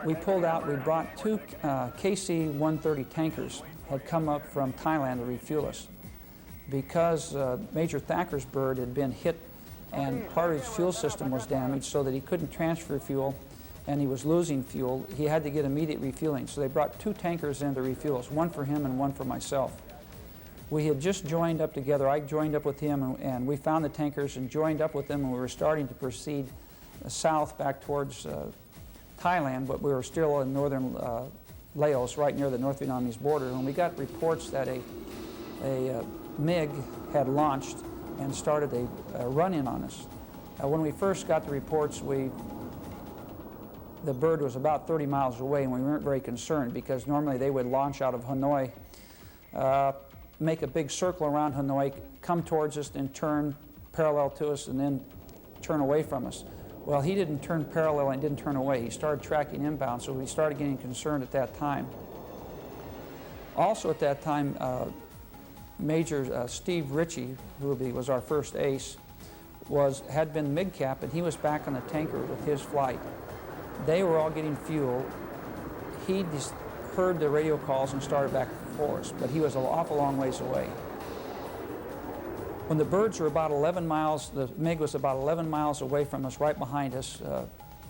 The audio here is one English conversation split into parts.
we pulled out, we brought two KC-130 tankers, had come up from Thailand to refuel us. Because Major Thacker's bird had been hit and part of his fuel system was damaged so that he couldn't transfer fuel and he was losing fuel, he had to get immediate refueling. So they brought two tankers in to refuel us, one for him and one for myself. We had just joined up together. I joined up with him and we found the tankers and joined up with them, and we were starting to proceed south back towards Thailand, but we were still in northern Laos, right near the North Vietnamese border, and we got reports that a MiG had launched and started a run-in on us. When we first got the reports, the bird was about 30 miles away, and we weren't very concerned because normally they would launch out of Hanoi, make a big circle around Hanoi, come towards us and turn parallel to us and then turn away from us. Well, he didn't turn parallel and didn't turn away. He started tracking inbound, so we started getting concerned at that time. Also at that time, Major Steve Ritchie, who was our first ace, had been MiG cap, and he was back on the tanker with his flight. They were all getting fuel. He just heard the radio calls and started back for us, but he was an awful long ways away. When the birds were about 11 miles, the MiG was about 11 miles away from us, right behind us,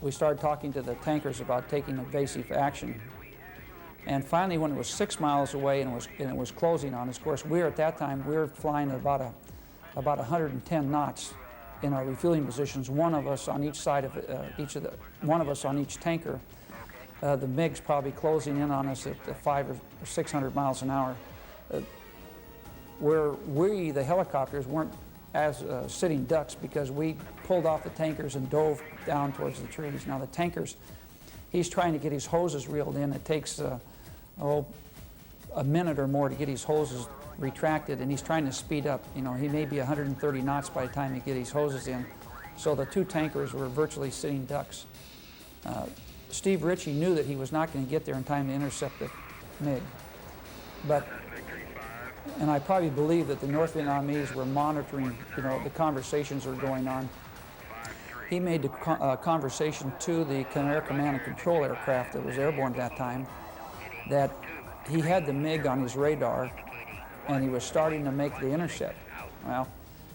we started talking to the tankers about taking evasive action. And finally, when it was 6 miles away and it was closing on us, of course, at that time, we were flying at about 110 knots in our refueling positions, one of us on each side of one of us on each tanker. The MiG's probably closing in on us at 500 or 600 miles an hour. Where we, the helicopters, weren't as sitting ducks because we pulled off the tankers and dove down towards the trees. Now the tankers, he's trying to get his hoses reeled in. It takes a minute or more to get his hoses retracted, and he's trying to speed up. You know, he may be 130 knots by the time he gets his hoses in. So the two tankers were virtually sitting ducks. Steve Ritchie knew that he was not going to get there in time to intercept the MiG. And I probably believe that the North Vietnamese were monitoring, the conversations that were going on. He made the conversation to the Air Command and Control aircraft that was airborne at that time that he had the MiG on his radar and he was starting to make the intercept. Well,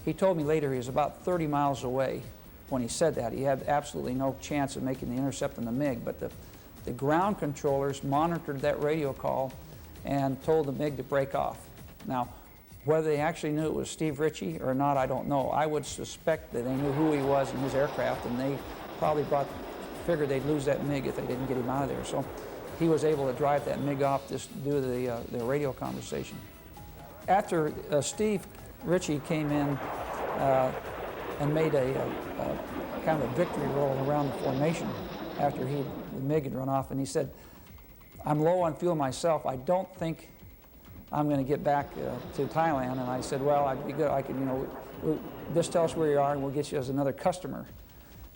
he told me later he was about 30 miles away when he said that. He had absolutely no chance of making the intercept on the MiG, but the ground controllers monitored that radio call and told the MiG to break off. Now, whether they actually knew it was Steve Ritchie or not, I don't know. I would suspect that they knew who he was and his aircraft, and they probably figured they'd lose that MiG if they didn't get him out of there. So he was able to drive that MiG off just due to the radio conversation. After Steve Ritchie came in and made a kind of a victory roll around the formation after the MiG had run off, and he said, "I'm low on fuel myself. I don't think I'm going to get back to Thailand." And I said, "Well, I'd be good. I could, just tell us where you are and we'll get you as another customer.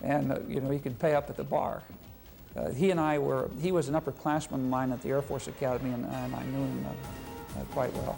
And, you can pay up at the bar." He was an upperclassman of mine at the Air Force Academy, and I knew him quite well.